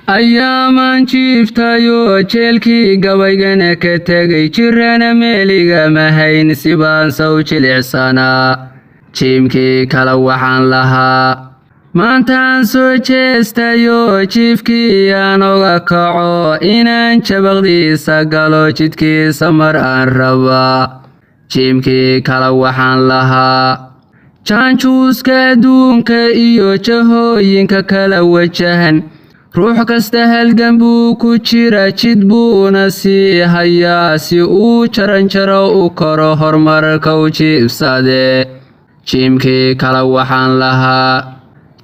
ayaamaan jiiftayo jeelkii gabaygana ka tegay jirana meeliga mahayn sibaan saw jilicsanaa jiimkii kala waxaan lahaa maantaan soo jeestayo jiifkii aan oga kaco inaan jabaqdiisa galo jidkiisa mar aan rabaa jiimkii kala waxaan lahaa jaanjuuska adduunka iyo jahooyinka kala wajahan ruux kasta halgan buu ku jira jid buuna sii hayaa si uu jaranjaro u koro horumarka u jiibsadee jiimkii kala waxaan lahaa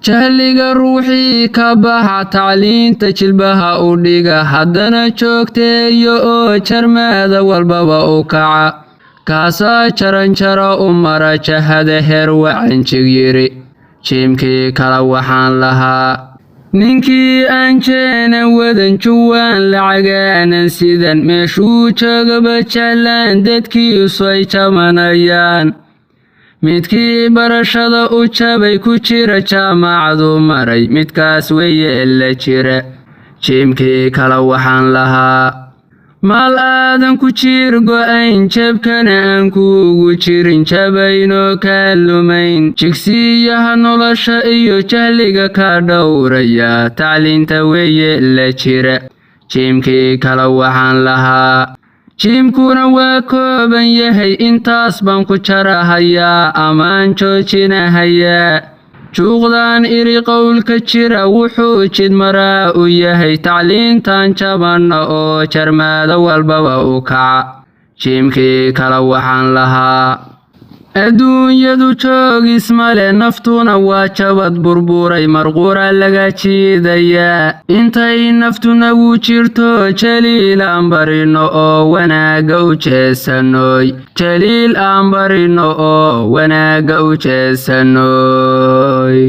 jahliga ruuxii ka baxa tacliinta jilbaha u dhiga haddana joogteeyo oo jarmaada walbaba u kaca kaasaa jaranjaro u mara jahada heer wacanjig yiri jiimkii kala waxaan lahaa ninkii aan jeena wadan juwaan lacagaanan sidan meeshuu joogaba jeclaan dadkiisu ay jamanayaan midkii barashada u jabay ku jira jaamacadu maray midkaas weye la jira jiimkii kala waxaan lahaa maal aadan ku jir go'ayn jabkana aan kuugu jirin jabaynoo kaa lumayn jigsiyaha nolosha iyo jahliga ka dhowraya tacliinta weye la jira jiimkii kala waxaan lahaa jiimkuna waa kooban yahay intaas baan ku jarahayaa amaan joojinahayaa juuqdaan iri qowlka jira wuxuu jid maraa u yahay tacliintan jabanna oo jarmaada walbaba u kaca jiimkii kala waxaan lahaa adduunyadu joogis male naftuna waa jabad burburay marqura laga jiidayaa intay naftu nagu jirto jaliil aan barino oo wanaaga u jeesanoy jaliil aan barino oo wanaaga u jeesanoy